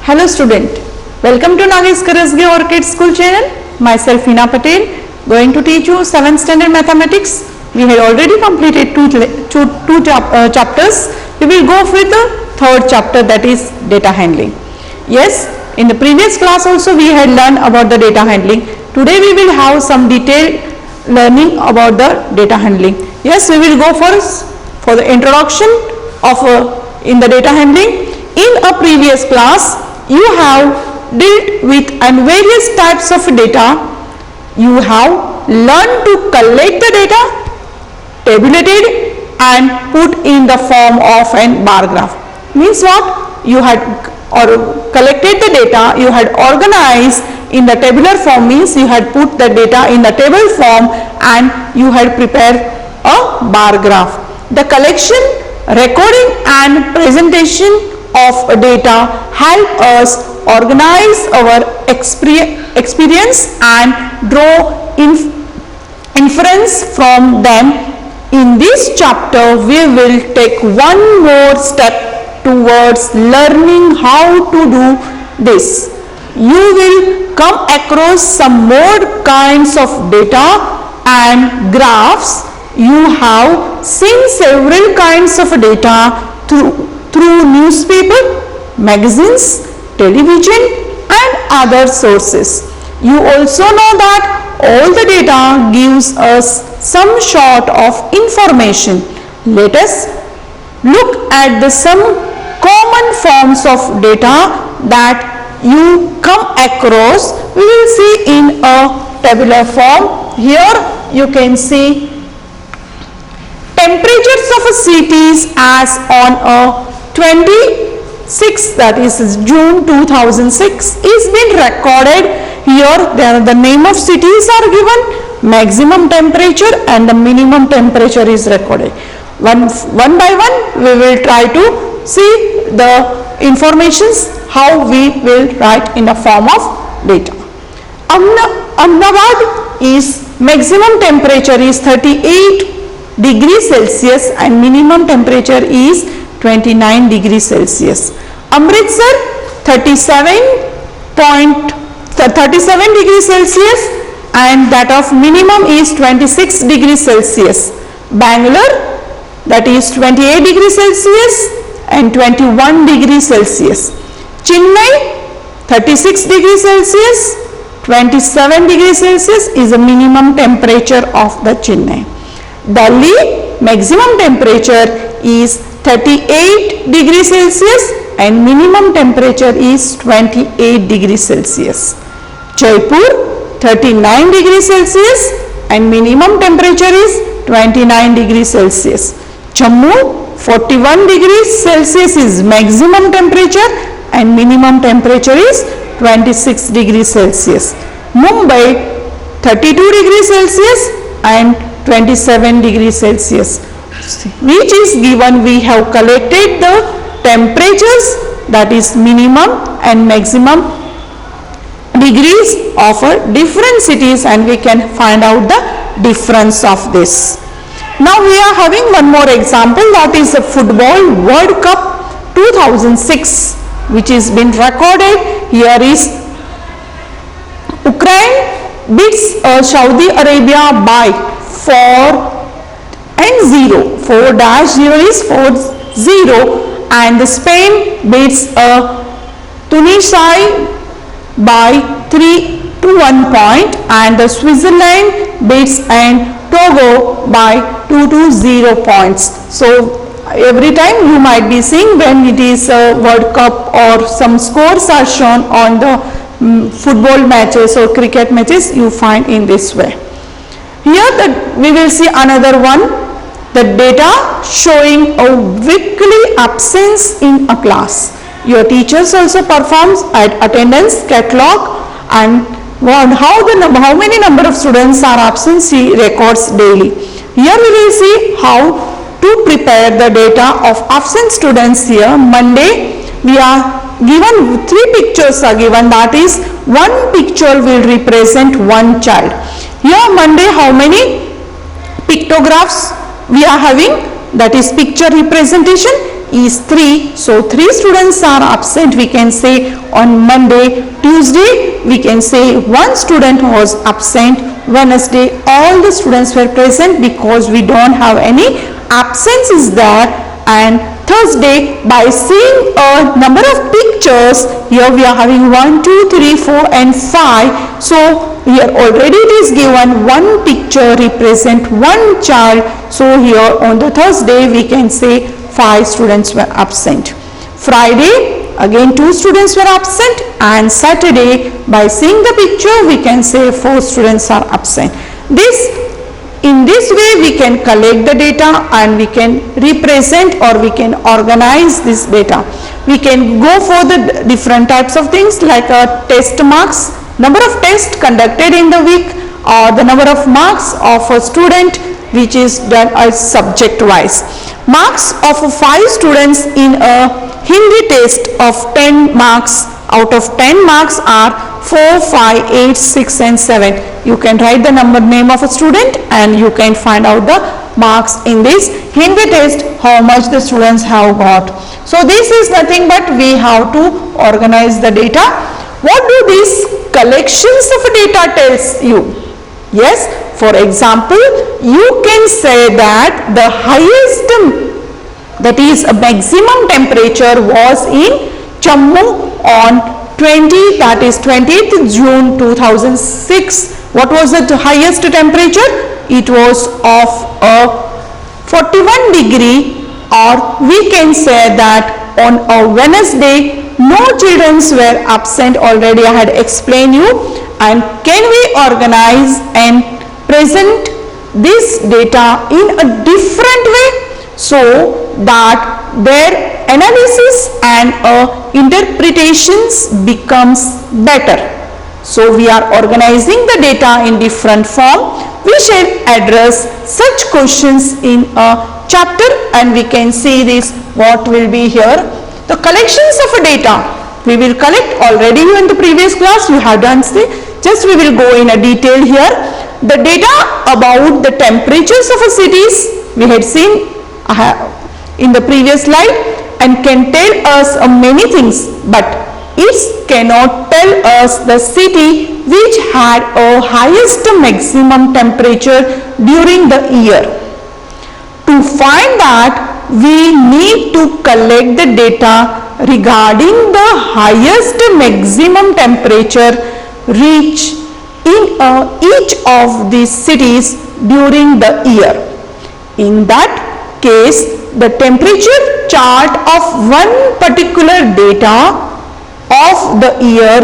Hello student, welcome to Nagesh Karasge Orchid School channel. Myself Hina Patel, going to teach you 7th standard mathematics. We had already completed two chapters. We will go with the third chapter, that is data handling. Yes, in the previous class also we had learned about the data handling. Today we will have some detailed learning about the data handling. Yes, we will go first for the introduction of in the data handling. In a previous class, you have dealt with various types of data. You have learned to collect the data, tabulate it and put in the form of an bar graph. Means what? You had collected the data, you had organized in the tabular form, means you had put the data in the table form and you had prepared a bar graph. The collection, recording and presentation of data help us organize our experience and draw inference from them. In this chapter we will take one more step towards learning how to do this. You will come across some more kinds of data and graphs. You have seen several kinds of data through newspaper, magazines, television and other sources. You also know that all the data gives us some sort of information. Let us look at some common forms of data that you come across. We will see in a tabular form. Here you can see temperatures of cities as on a 26, that is June 2006 is been recorded. Here the name of cities are given, maximum temperature and the minimum temperature is recorded. One by one we will try to see the informations how we will write in the form of data. Ahmedabad is maximum temperature is 38 degrees Celsius and minimum temperature is 29 degrees Celsius. Amritsar 37 degrees Celsius and that of minimum is 26 degrees Celsius. Bangalore, that is 28 degrees Celsius and 21 degrees Celsius. Chennai 36 degrees Celsius, 27 degrees Celsius is the minimum temperature of the Chennai. Delhi maximum temperature is 38 degrees Celsius and minimum temperature is 28 degrees Celsius. Jaipur 39 degrees Celsius and minimum temperature is 29 degrees Celsius. Jammu 41 degrees Celsius is maximum temperature and minimum temperature is 26 degrees Celsius. Mumbai 32 degrees Celsius and 27 degrees Celsius, which is given. We have collected the temperatures, that is minimum and maximum degrees of different cities and we can find out the difference of this. Now we are having one more example, that is the Football World Cup 2006 which is been recorded. Here is Ukraine beats Saudi Arabia by 4-0. 4-0 is 4-0 and Spain beats Tunisia by 3-1 point and Switzerland beats Togo by 2-0 points. So every time you might be seeing when it is a World Cup or some scores are shown on the football matches or cricket matches, you find in this way. Here we will see another one, the data showing a weekly absence in a class. Your teachers also performs at attendance catalog and how many number of students are absent, she records daily. Here we will see how to prepare the data of absent students. Here Monday we are given 3 pictures are given, that is one picture will represent one child. Here Monday how many pictographs we are having, that is picture representation is 3. So 3 students are absent, we can say on Monday. Tuesday we can say 1 student was absent. Wednesday all the students were present because we don't have any absences there. And Thursday, by seeing a number of pictures, here we are having 1, 2, 3, 4 and 5. So here already it is given one picture represent one child. So here on the Thursday we can say 5 students were absent. Friday again 2 students were absent, and Saturday by seeing the picture we can say 4 students are absent. In this way we can collect the data and we can represent or we can organize this data. We can go for the different types of things like test marks, number of tests conducted in the week, or the number of marks of a student which is done as subject wise. Marks of 5 students in a Hindi test of 10 marks, out of 10 marks are 4, 5, 8, 6 and 7. You can write the name of a student and you can find out the marks in this Hindi test, how much the students have got. So this is nothing but we have to organize the data. What do these collections of data tells you? Yes, for example, you can say that the highest, that is a maximum temperature was in Jammu on 20th June 2006. What was the highest temperature? It was of a 41 degree, or we can say that on a Wednesday no children were absent. Already I had explained you. And can we organize and present this data in a different way so that their analysis and interpretations becomes better. So we are organizing the data in different form. We shall address such questions in a chapter, and we can see this what will be here. The collections of data we will collect. Already in the previous class you have done this. Just we will go in a detail here. The data about the temperatures of cities we had seen in the previous slide, and can tell us many things, but it cannot tell us the city which had a highest maximum temperature during the year. To find that, we need to collect the data regarding the highest maximum temperature reached in each of these cities during the year. In that case, the temperature chart of one particular data of the year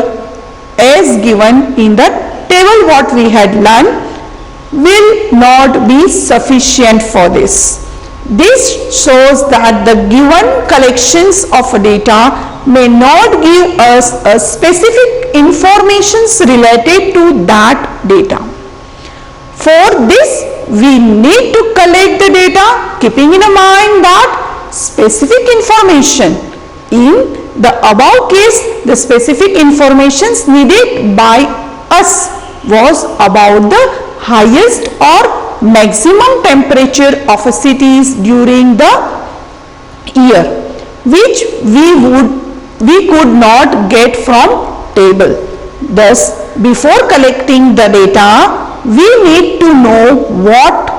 as given in the table what we had learned will not be sufficient for this. This shows that the given collections of data may not give us a specific informations related to that data. For this, we need to collect the data keeping in mind that specific information. In the above case, the specific informations needed by us was about the highest or maximum temperature of cities during the year, which we could not get from table. Thus, before collecting the data, we need to know what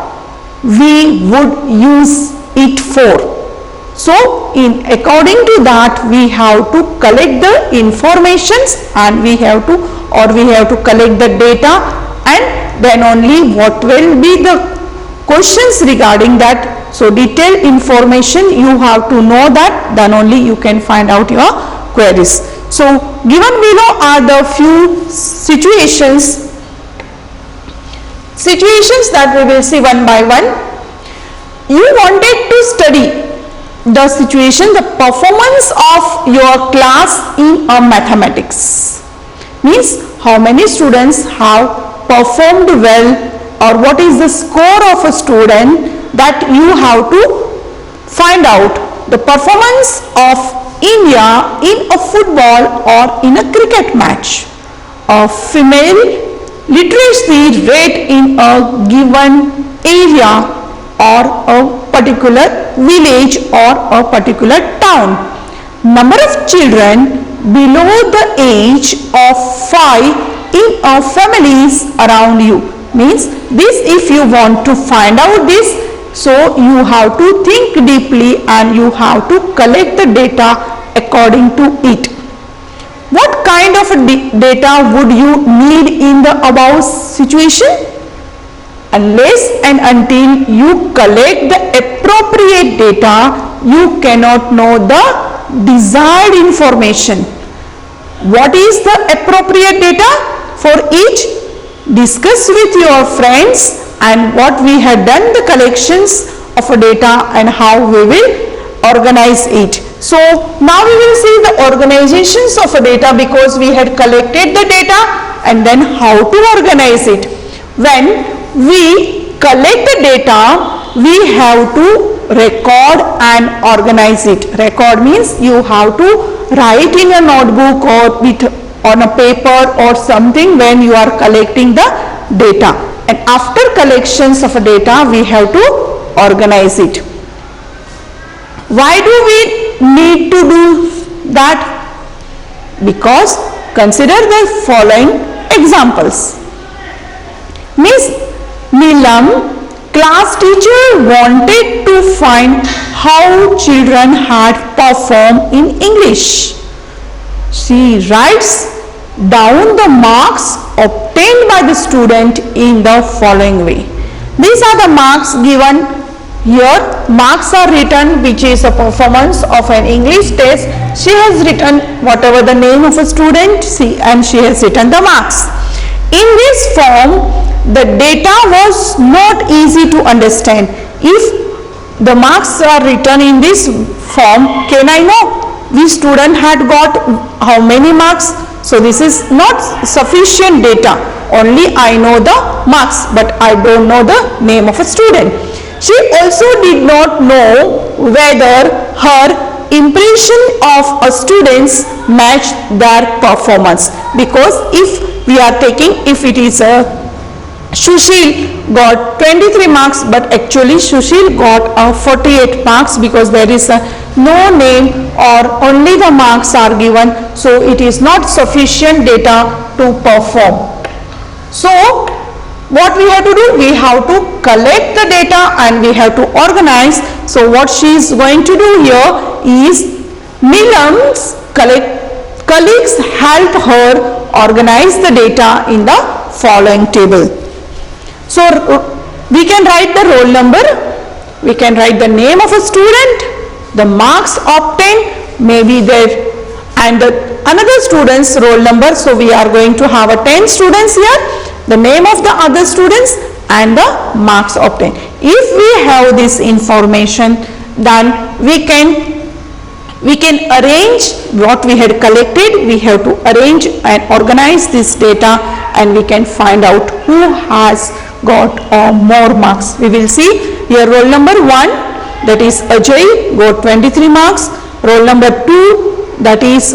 we would use it for. So, according to that, we have to collect the informations and we have to collect the data, and then only what will be the questions regarding that. So, detailed information you have to know that, then only you can find out your queries. So, given below are the few situations that we will see one by one. You wanted to study the situation, the performance of your class in mathematics. Means how many students have performed well, or what is the score of a student, that you have to find out the performance of India in a football or in a cricket match. A female literacy rate in a given area or a particular village or a particular town. Number of children below the age of 5 in a families around you. Means this, if you want to find out this, so you have to think deeply and you have to collect the data according to it. What kind of data would you need in the above situation? Unless and until you collect the appropriate data, you cannot know the desired information. What is the appropriate data for each? Discuss with your friends and what we had done the collections of data and how we will organize it. So now we will see the organizations of data, because we had collected the data and then how to organize it. When we collect the data, we have to record and organize it. Record means you have to write in a notebook or on a paper or something when you are collecting the data. And after collections of data, we have to organize it. Why do we need to do that? Because consider the following examples. Miss Neelam, class teacher, wanted to find how children had performed in English. She writes down the marks obtained by the student in the following way. These are the marks given here. Marks are written which is a performance of an English test. She has written whatever the name of a student and she has written the marks. In this form, the data was not easy to understand. If the marks are written in this form, can I know which student had got how many marks? So this is not sufficient data. Only I know the marks, but I don't know the name of a student. She also did not know whether her impression of a students matched their performance, because if we are taking, if it is a Sushil got 23 marks, but actually Sushil got 48 marks, because there is no name or only the marks are given, so it is not sufficient data to perform. So what we have to do? We have to collect the data and we have to organize. So what she is going to do here is, Neelam's colleagues help her organize the data in the following table. So we can write the roll number, we can write the name of a student, the marks obtained, maybe there, and another student's roll number. So we are going to have 10 students here, the name of the other students and the marks obtained. If we have this information, then we can arrange what we had collected. We have to arrange and organize this data and we can find out who has got more marks. We will see here roll number 1, that is Ajay, got 23 marks. Roll number 2, that is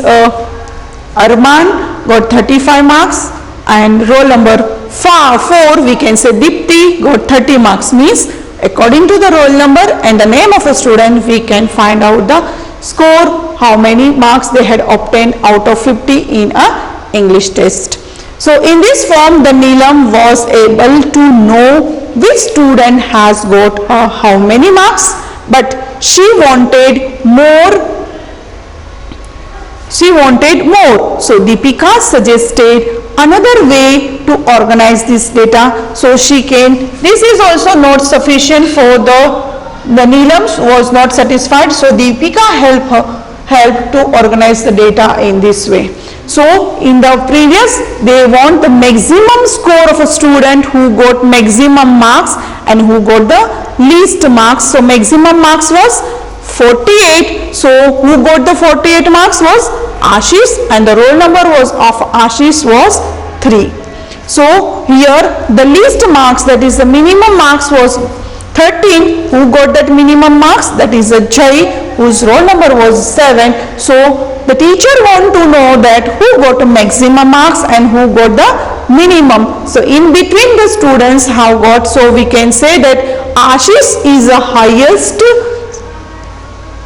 Arman, got 35 marks. And roll number 4, we can say Dipti, got 30 marks. Means according to the roll number and the name of a student, we can find out the score, how many marks they had obtained out of 50 in a English test. So in this form, the Neelam was able to know which student has got how many marks, but she wanted more. So Deepika suggested another way to organize this data. So she can, this is also not sufficient for the Neelam was not satisfied. So Deepika helped to organize the data in this way. So in the previous, they want the maximum score of a student who got maximum marks and who got the least marks. So maximum marks was 48. So who got the 48 marks was Ashish, and the roll number was of Ashish was 3. So here the least marks, that is the minimum marks, was 13. Who got that minimum marks? That is a Jai, whose roll number was 7. So the teacher want to know that who got maximum marks and who got the minimum. So in between the students have got, so we can say that Ashish is the highest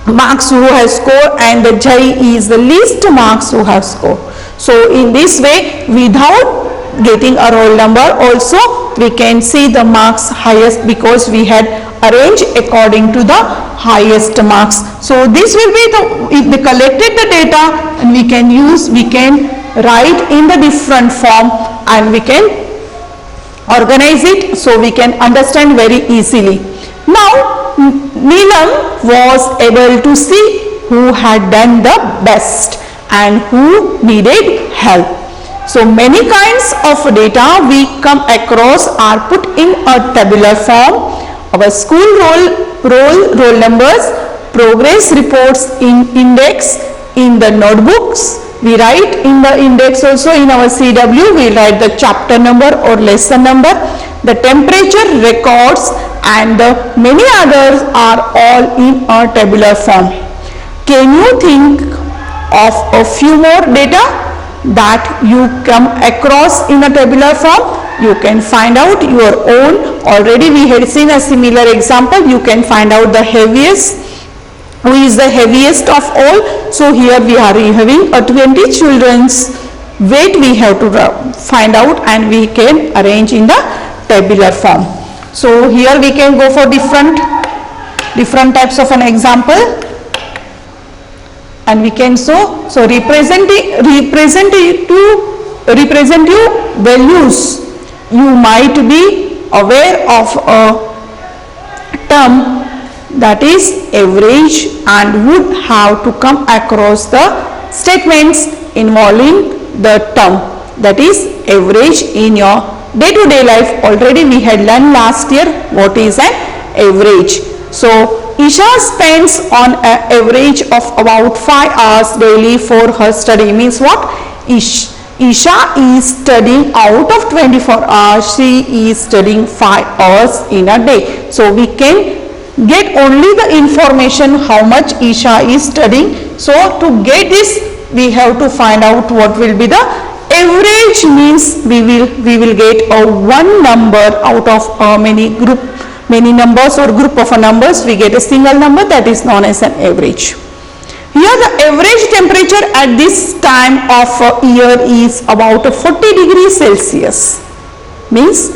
marks who have scored, and the Jai is the least marks who have scored. So in this way, without getting a roll number also we can see the marks highest, because we had arranged according to the highest marks. So this will be the, if they collected the data, and we can write in the different form, and we can organize it so we can understand very easily. Now Neelam was able to see who had done the best and who needed help. So many kinds of data we come across are put in a tabular form. Our school roll numbers, progress reports in index, in the notebooks. We write in the index also. In our CW we write the chapter number or lesson number. The temperature records and the many others are all in a tabular form. Can you think of a few more data that you come across in a tabular form? You can find out your own. Already we had seen a similar example. You can find out the heaviest, who is the heaviest of all. So here we are having a 20 children's weight we have to find out, and we can arrange in the tabular form. So here we can go for different types of an example, and we can so representative values. You might be aware of a term that is average, and would have to come across the statements involving the term that is average in your day-to-day life. Already we had learned last year what is an average. So Isha spends on an average of about 5 hours daily for her study. Means what? Isha is studying out of 24 hours. She is studying 5 hours in a day. So we can get only the information how much Isha is studying. So to get this we have to find out what will be the average. Means we will get a one number out of many numbers or group of numbers. We get a single number, that is known as an average. Here the average temperature at this time of year is about 40 degrees Celsius. Means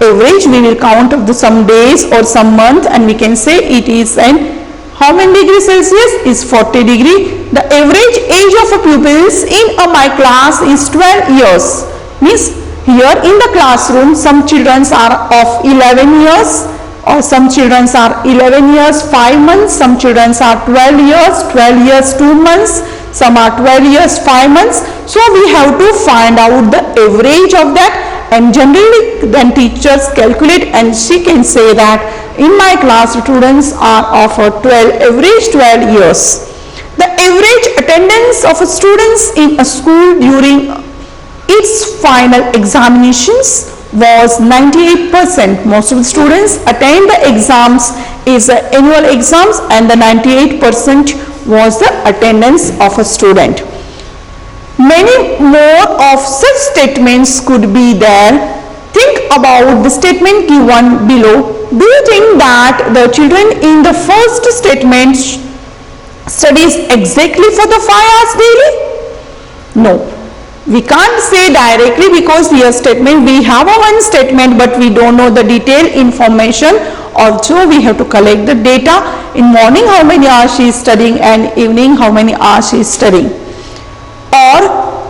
average we will count of some days or some month, and we can say it is an how many degrees Celsius is 40 degree. The average age of pupils in my class is 12 years. Means here in the classroom some children are of 11 years, or some children are 11 years 5 months, some children are 12 years 2 months, some are 12 years 5 months. So we have to find out the average of that, and generally then teachers calculate, and she can say that in my class students are of average 12 years. The average attendance of students in a school during its final examinations was 98%. Most of the students attend the exams is annual exams, and the 98% was the attendance of a student. Many more of such statements could be there. Think about the statement given below. Do you think that the children in the first statement studies exactly for the 5 hours daily? No. We can't say directly, because here statement we have a one statement but we don't know the detailed information. Also we have to collect the data. In morning how many hours she is studying, and evening how many hours she is studying. Or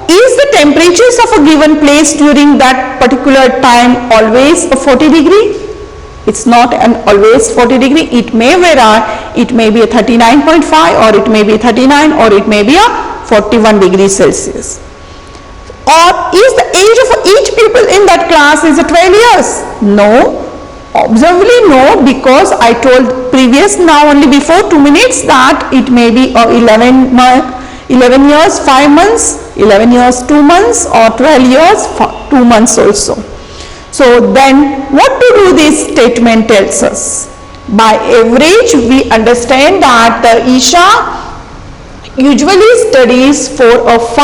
is the temperatures of a given place during that particular time always a 40 degree? It's not an always 40 degree. It may vary. It may be a 39.5, or it may be 39, or it may be a 41 degrees Celsius. Or is the age of each pupil in that class is 12 years? No. Observably no, because I told previous now only before 2 minutes that it may be 11 years 5 months, 11 years 2 months, or 12 years 2 months also. So then what to do this statement tells us? By average we understand that the Isha usually studies for 5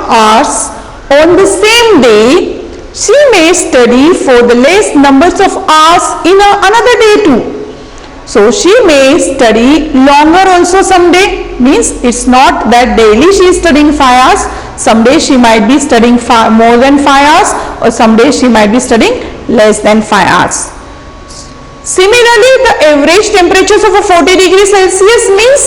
hours on the same day. She may study for the less numbers of hours in another day too. So she may study longer also someday, means it's not that daily she is studying 5 hours, someday she might be studying more than 5 hours, or someday she might be studying less than 5 hours. Similarly, the average temperatures of a 40 degrees Celsius means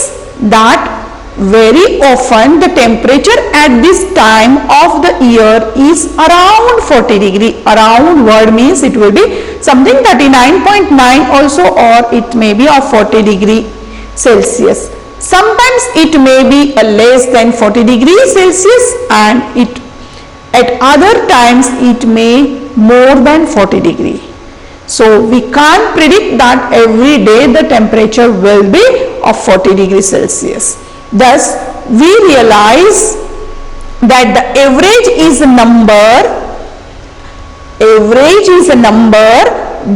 that very often the temperature at this time of the year is around 40 degree. Around word means it will be something 39.9 also, or it may be of 40 degree Celsius. Sometimes it may be a less than 40 degrees Celsius, and it at other times it may more than 40 degree. So we can't predict that every day the temperature will be of 40 degrees Celsius. Thus, we realize that the average is a number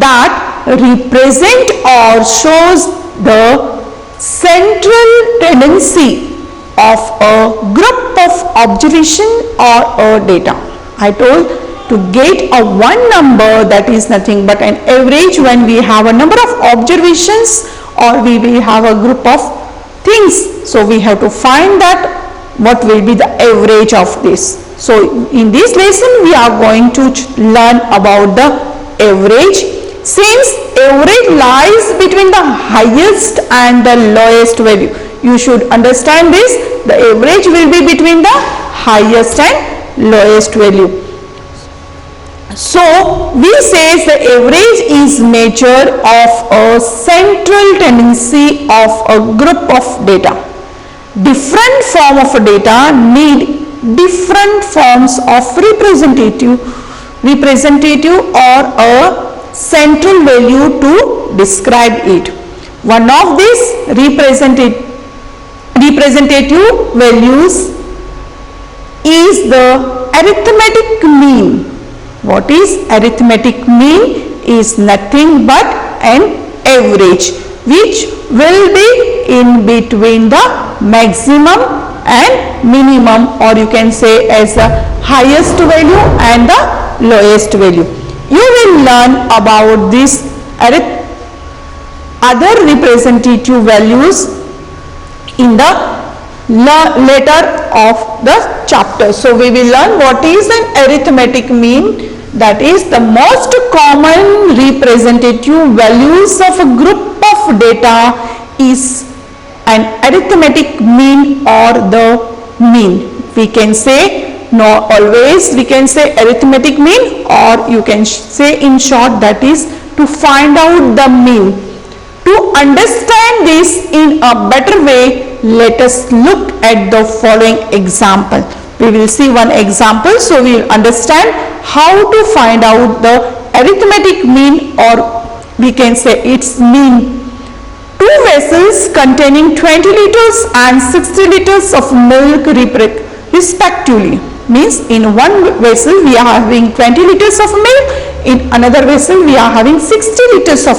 that represent or shows the central tendency of a group of observation or a data. I told to get a one number, that is nothing but an average when we have a number of observations or we will have a group of things. So we have to find that what will be the average of this. So in this lesson we are going to learn about the average. Since average lies between the highest and the lowest value, you should understand this. The average will be between the highest and lowest value. So we say the average is measure of a central tendency of a group of data. Different form of data need different forms of representative or a central value to describe it. One of these representative values is the arithmetic mean. What is arithmetic mean? Is nothing but an average which will be in between the maximum and minimum, or you can say as the highest value and the lowest value. You will learn about this other representative values in the later of the chapter. So we will learn what is an arithmetic mean. That is the most common representative values of a group of data is an arithmetic mean or the mean. We can say, no, always we can say arithmetic mean, or you can say in short that is to find out the mean. To understand this in a better way, let us look at the following example. We will see one example, so we will understand how to find out the arithmetic mean, or we can say its mean. Two vessels containing 20 liters and 60 liters of milk respectively. Means in one vessel we are having 20 liters of milk, in another vessel we are having 60 liters of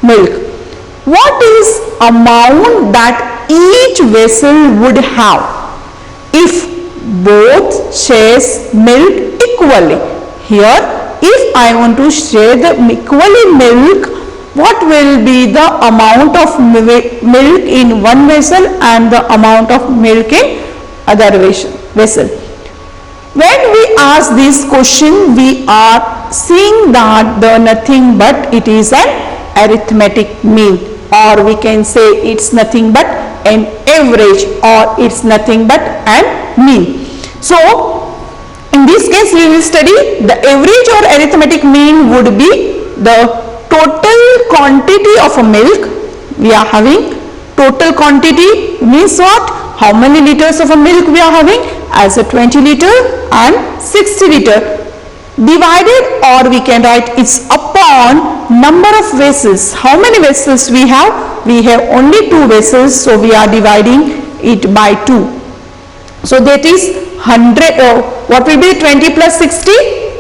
milk. What is amount that each vessel would have if both shares milk equally? Here, if I want to share the equally milk, what will be the amount of milk in one vessel and the amount of milk in other vessel? When we ask this question, we are seeing that the nothing but it is an arithmetic mean, or we can say it's nothing but an average, or it's nothing but an mean. So in this case we will study the average or arithmetic mean would be the total quantity of a milk. We are having total quantity means what? How many liters of a milk we are having? As a 20 liter and 60 liter divided, or we can write it's upon number of vessels. How many vessels we have? We have only 2 vessels, so we are dividing it by 2. So that is 100, what will be 20 plus 60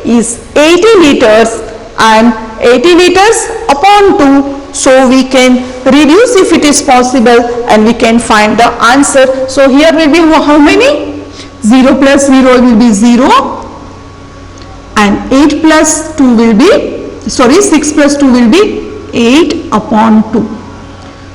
is 80 liters, and 80 liters upon 2. So we can reduce if it is possible and we can find the answer. So here will be how many? 0 plus 0 will be 0, and 8 plus 2 will be, sorry, 6 plus 2 will be 8 upon 2.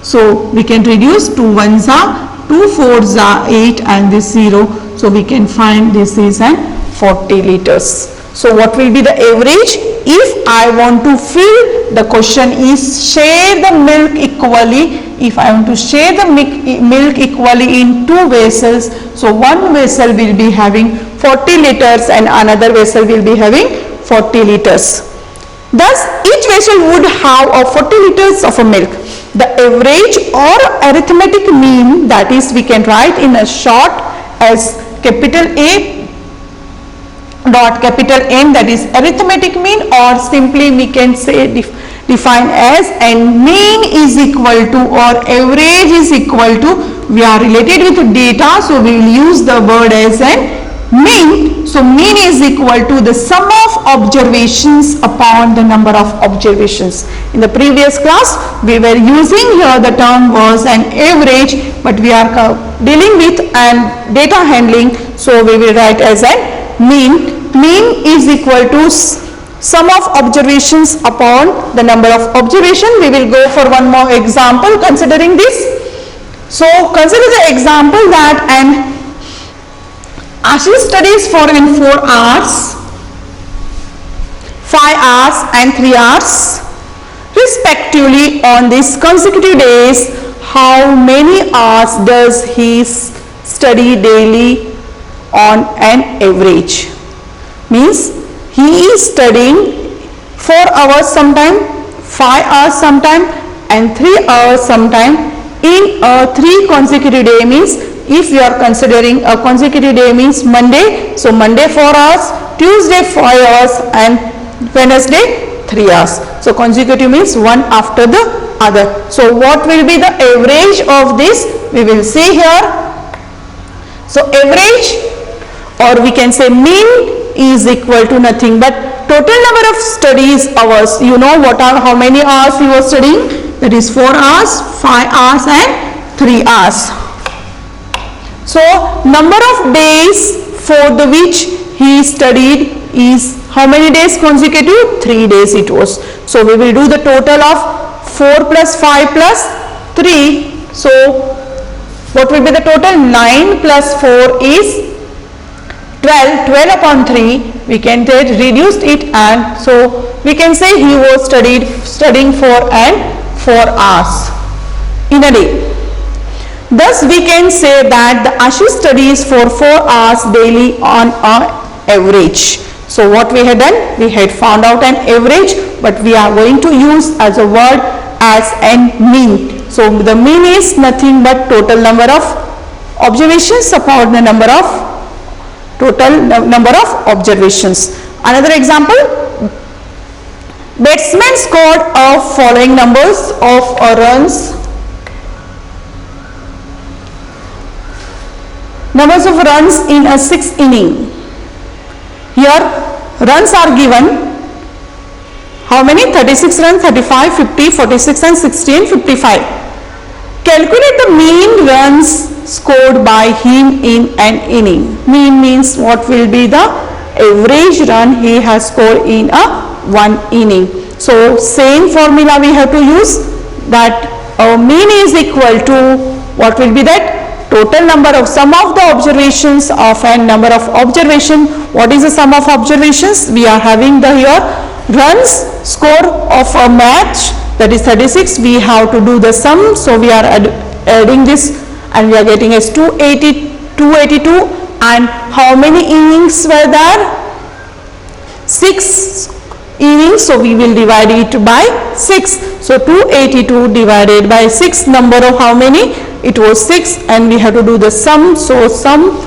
So we can reduce 2 ones are 2 fours are 8 and this 0. So we can find this is an 40 liters. So what will be the average? If I want to fill, the question is share the milk equally. If I want to share the milk equally in 2 vessels, so one vessel will be having 40 liters and another vessel will be having 40 liters. Thus each vessel would have a 40 liters of a milk. The average or arithmetic mean, that is we can write in a short as capital A dot capital M, that is arithmetic mean, or simply we can say define as, and mean is equal to or average is equal to, we are related with data, so we will use the word as an mean. So mean is equal to the sum of observations upon the number of observations. In the previous class we were using here the term was an average, but we are dealing with an data handling, so we will write as a mean. Mean is equal to sum of observations upon the number of observation. We will go for one more example considering this. So consider the example that an Ashish studies for 4 hours, 5 hours and 3 hours respectively on these consecutive days. How many hours does he study daily on an average? Means he is studying 4 hours sometime, 5 hours sometime and 3 hours sometime in a 3 consecutive day. Means if you are considering a consecutive day means Monday, so Monday 4 hours, Tuesday 5 hours and Wednesday 3 hours. So consecutive means one after the other. So what will be the average of this? We will see here. So average, or we can say mean, is equal to nothing but total number of studies hours. You know what are, how many hours he was studying? That is 4 hours, 5 hours and 3 hours. So number of days for the which he studied is how many days consecutive? 3 days it was. So we will do the total of 4 plus 5 plus 3. So what will be the total? 9 plus 4 is 12. 12 upon 3 we can take reduced it, and so we can say he was studying for 4 hours in a day. Thus we can say that the Ashish studies for 4 hours daily on an average. So what we had done, we had found out an average, but we are going to use as a word as an mean. So the mean is nothing but total number of observations upon the number of observations. Another example, batsmen scored of following numbers of runs. Numbers of runs in a 6th inning. Here runs are given. How many? 36 runs, 35, 50, 46 and 16, 55. Calculate the mean runs scored by him in an inning. Mean means what will be the average run he has scored in a 1 inning. So same formula we have to use, that mean is equal to what will be that total number of sum of the observations of a number of observation. What is the sum of observations? We are having the here runs score of a match, that is 36. We have to do the sum, so we are adding this and we are getting as 282. And how many innings were there? 6 innings, so we will divide it by 6. So 282 divided by 6, number of how many? It was 6, and we have to do the sum, so sum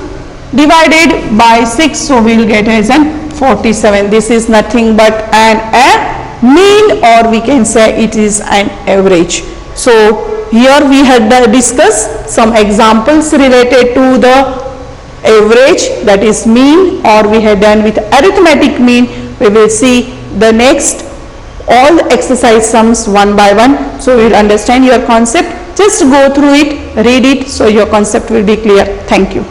divided by 6, so we will get as an 47. This is nothing but a mean, or we can say it is an average. So here we had discussed some examples related to the average, that is mean, or we had done with arithmetic mean. We will see the next all the exercise sums one by one, so you will understand your concept. Just go through it, read it, so your concept will be clear. Thank you.